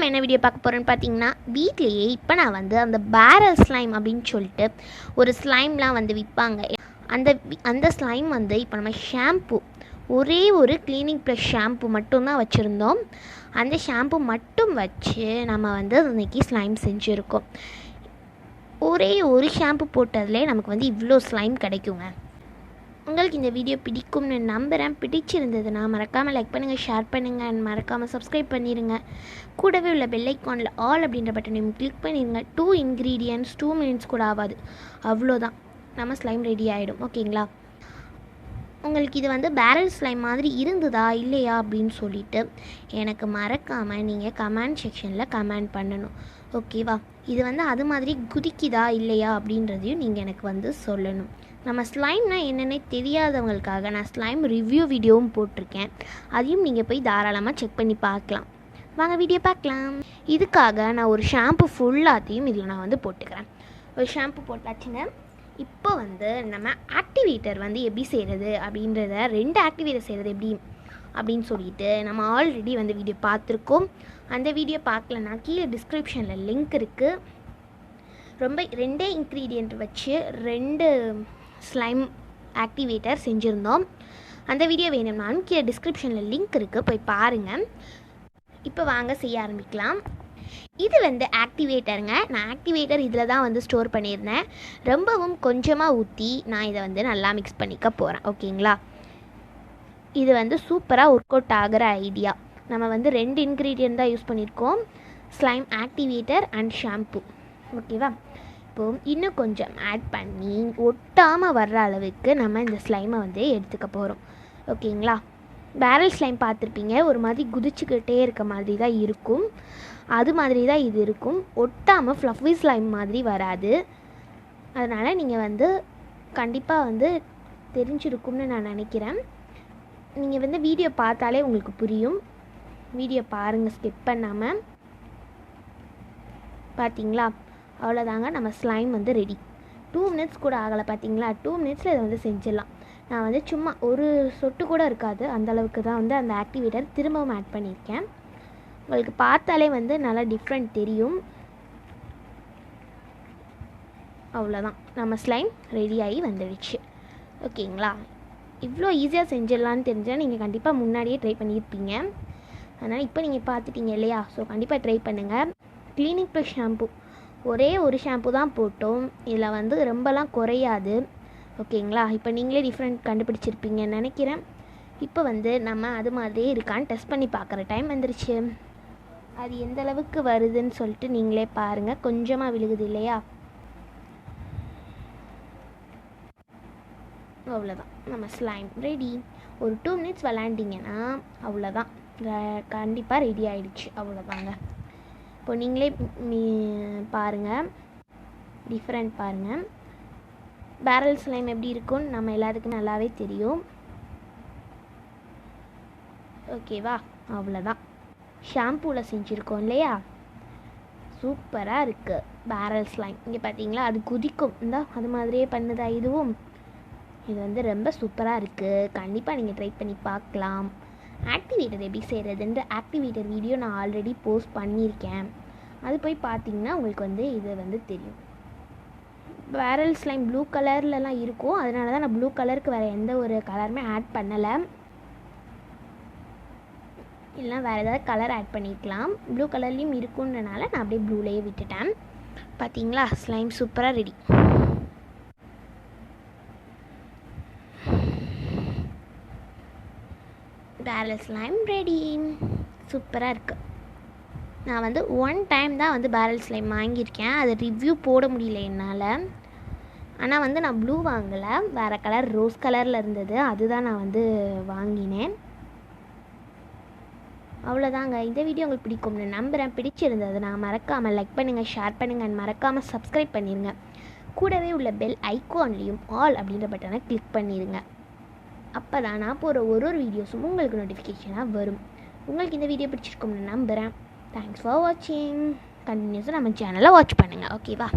நம்ம என்ன வீடியோ பார்க்க போகிறோன்னு பார்த்தீங்கன்னா, வீட்லேயே இப்போ நான் வந்து அந்த பேரல் ஸ்லைம் அப்படின்னு சொல்லிட்டு ஒரு ஸ்லைம்லாம் வந்து விற்பாங்க. அந்த ஸ்லைம் வந்து இப்போ நம்ம ஷாம்பு, ஒரே ஒரு கிளீனிங் ப்ளஸ் ஷாம்பு மட்டும்தான் வச்சுருந்தோம். அந்த ஷாம்பு மட்டும் வச்சு நம்ம வந்து இன்றைக்கி ஸ்லைம் செஞ்சுருக்கோம். ஒரே ஒரு ஷாம்பு போட்டதுலேயே நமக்கு வந்து இவ்வளோ ஸ்லைம் கிடைக்குங்க. உங்களுக்கு இந்த வீடியோ பிடிக்கும்னு நம்புகிறேன். பிடிச்சிருந்ததுன்னா மறக்காமல் லைக் பண்ணுங்கள், ஷேர் பண்ணுங்கள் அண்ட் மறக்காமல் சப்ஸ்கிரைப் பண்ணிடுங்க. கூடவே உள்ள பெல் ஐக்கானில் ஆல் அப்படின்ற பட்டனையும் கிளிக் பண்ணிடுங்க. 2 இன்க்ரீடியன்ட்ஸ் 2 மினிட்ஸ் கூட ஆகாது, அவ்வளோதான், நம்ம ஸ்லைம் ரெடி ஆகிடும். ஓகேங்களா? உங்களுக்கு இது வந்து பேரல் ஸ்லைம் மாதிரி இருந்ததா இல்லையா அப்படின்னு சொல்லிட்டு எனக்கு மறக்காமல் நீங்கள் கமெண்ட் செக்ஷனில் கமெண்ட் பண்ணணும். ஓகேவா? இது வந்து அது மாதிரி குதிக்குதா இல்லையா அப்படின்றதையும் நீங்கள் எனக்கு வந்து சொல்லணும். நம்ம ஸ்லைம்னா என்னென்னே தெரியாதவங்களுக்காக நான் ஸ்லைம் ரிவ்யூ வீடியோவும் போட்டிருக்கேன். அதையும் நீங்கள் போய் தாராளமாக செக் பண்ணி பார்க்கலாம். வாங்க வீடியோ பார்க்கலாம். இதுக்காக நான் ஒரு ஷாம்பு ஃபுல்லாத்தையும் இதில் நான் வந்து போட்டுக்கிறேன். ஒரு ஷாம்பு போட்டாச்சுங்க. இப்போ வந்து நம்ம ஆக்டிவேட்டர் வந்து எப்படி செய்கிறது அப்படின்றத, 2 ஆக்டிவேட்டர் செய்கிறது எப்படி அப்படின்னு சொல்லிட்டு நம்ம ஆல்ரெடி வந்து வீடியோ பார்த்துருக்கோம். அந்த வீடியோ பார்க்கலன்னா கீழே டிஸ்கிரிப்ஷனில் லிங்க் இருக்குது. ரொம்ப 2 இன்க்ரீடியண்ட் வச்சு 2 ஸ்லைம் ஆக்டிவேட்டர் செஞ்சுருந்தோம். அந்த வீடியோ வேணும்னாலும் கீழே டிஸ்கிரிப்ஷனில் லிங்க் இருக்குது, போய் பாருங்கள். இப்போ வாங்க செய்ய ஆரம்பிக்கலாம். இது வந்து ஆக்டிவேட்டருங்க. நான் ஆக்டிவேட்டர் இதில் தான் வந்து ஸ்டோர் பண்ணியிருந்தேன். ரொம்பவும் கொஞ்சமாக ஊற்றி நான் இதை வந்து நல்லா மிக்ஸ் பண்ணிக்க போகிறேன். ஓகேங்களா? இது வந்து சூப்பராக ஒர்க் அவுட் ஆகிற ஐடியா. நம்ம வந்து 2 இன்க்ரீடியன்ட் தான் யூஸ் பண்ணியிருக்கோம், ஸ்லைம் ஆக்டிவேட்டர் அண்ட் ஷாம்பு. ஓகேவா? இப்போது இன்னும் கொஞ்சம் ஆட் பண்ணி ஒட்டாமல் வர்ற அளவுக்கு நம்ம இந்த ஸ்லைமை வந்து எடுத்துக்க போகிறோம். ஓகேங்களா? பேரல் ஸ்லைம் பார்த்துருப்பீங்க, ஒரு மாதிரி குதிச்சுக்கிட்டே இருக்க மாதிரி தான் இருக்கும். அது மாதிரி தான் இது இருக்கும். ஒட்டாமல் ஃப்ளஃபி ஸ்லைம் மாதிரி வராது. அதனால் நீங்கள் வந்து கண்டிப்பாக வந்து தெரிஞ்சிருக்கும்னு நான் நினைக்கிறேன். நீங்கள் வந்து வீடியோ பார்த்தாலே உங்களுக்கு புரியும். வீடியோ பாருங்கள் ஸ்கிப் பண்ணாமல். பார்த்தீங்களா? அவ்வளோதாங்க, நம்ம ஸ்லைம் வந்து ரெடி. 2 மினிட்ஸ் கூட ஆகலை. பார்த்தீங்களா? 2 மினிட்ஸில் இதை வந்து செஞ்சிடலாம். நான் வந்து சும்மா ஒரு சொட்டு கூட இருக்காது அந்தளவுக்கு தான் வந்து அந்த ஆக்டிவேட்டர் திரும்பவும் ஆட் பண்ணியிருக்கேன். உங்களுக்கு பார்த்தாலே வந்து நல்லா டிஃப்ரெண்ட் தெரியும். அவ்வளோதான், நம்ம ஸ்லைம் ரெடியாகி வந்துடுச்சு. ஓகேங்களா? இவ்வளோ ஈஸியாக செஞ்சிடலான்னு தெரிஞ்சால் நீங்கள் கண்டிப்பாக முன்னாடியே ட்ரை பண்ணியிருப்பீங்க. அதனால் இப்போ நீங்கள் பார்த்துட்டீங்க இல்லையா? ஸோ கண்டிப்பாக ட்ரை பண்ணுங்கள். கிளீனிக் ப்ளஸ் ஷாம்பு, ஒரே ஒரு ஷாம்பு தான் போட்டோம். இதில் வந்து ரொம்பலாம் குறையாது. ஓகேங்களா? இப்போ நீங்களே டிஃப்ரெண்ட் கண்டுபிடிச்சிருப்பீங்கன்னு நினைக்கிறேன். இப்போ வந்து நம்ம அது மாதிரியே இருக்கான்னு டெஸ்ட் பண்ணி பார்க்குற டைம் வந்துருச்சு. அது எந்த அளவுக்கு வருதுன்னு சொல்லிட்டு நீங்களே பாருங்கள். கொஞ்சமாக விழுகுது இல்லையா? அவ்வளோதான், நம்ம ஸ்லைம் ரெடி. ஒரு 2 மினிட்ஸ் விளாண்டிங்கன்னா அவ்வளோதான், கண்டிப்பாக ரெடி ஆகிடுச்சு. அவ்வளோதாங்க. இப்போ நீங்களே பாருங்கள், டிஃப்ரெண்ட் பாருங்கள். பேரல் ஸ்லைம் எப்படி இருக்கும்னு நம்ம எல்லாத்துக்கும் நல்லாவே தெரியும். ஓகேவா? அவ்வளோதான், ஷாம்பூவில் செஞ்சுருக்கோம் இல்லையா? சூப்பராக இருக்குது பேரல் ஸ்லைம். இங்கே பார்த்தீங்களா? அது குதிக்கும், இந்த அது மாதிரியே பண்ணுதா இதுவும். இது வந்து ரொம்ப சூப்பராக இருக்குது. கண்டிப்பாக நீங்கள் ட்ரை பண்ணி பார்க்கலாம். ஆக்டிவேட்டர் எப்படி செய்கிறதுன்ற ஆக்டிவேட்டர் வீடியோ நான் ஆல்ரெடி போஸ்ட் பண்ணியிருக்கேன். அது போய் பார்த்தீங்கன்னா உங்களுக்கு வந்து இது வந்து தெரியும். பேரல் ஸ்லைம் ப்ளூ கலர்லலாம் இருக்கும், அதனால தான் நான் ப்ளூ கலருக்கு வேறு எந்த ஒரு கலருமே ஆட் பண்ணலை. இல்லைனா வேறு ஏதாவது கலர் ஆட் பண்ணிக்கலாம். ப்ளூ கலர்லேயும் இருக்குன்றனால நான் அப்படியே ப்ளூலேயே விட்டுட்டேன். பார்த்தீங்களா? ஸ்லைம் சூப்பராக ரெடி. Barrel slime ready. சூப்பராக இருக்குது. நான் வந்து 1 டைம் தான் வந்து பேரல் ஸ்லைம் வாங்கியிருக்கேன். அது ரிவ்யூ போட முடியல என்னால். ஆனால் வந்து நான் ப்ளூ வாங்கலை, வேறு கலர் ரோஸ் கலரில் இருந்தது, அதுதான் நான் வந்து வாங்கினேன். அவ்வளோதாங்க. இந்த வீடியோ உங்களுக்கு பிடிக்கும்னு நம்புகிறேன். பிடிச்சிருந்தது நான் மறக்காமல் லைக் பண்ணுங்கள், ஷேர் பண்ணுங்கள் அண்ட் மறக்காமல் சப்ஸ்கிரைப் பண்ணிடுங்க. கூடவே உள்ள பெல் ஐக்கான்லேயும் ஆல் அப்படின்ற பட்டனை கிளிக் பண்ணிடுங்க. அப்போ தான் நான் போகிற ஒரு வீடியோஸும் உங்களுக்கு நோட்டிஃபிகேஷனாக வரும். உங்களுக்கு இந்த வீடியோ பிடிச்சிருக்கும்னு நம்புகிறேன். தேங்க்ஸ் ஃபார் வாட்சிங். கண்டினியூஸாக நம்ம சேனலை வாட்ச் பண்ணுங்கள். ஓகேவா?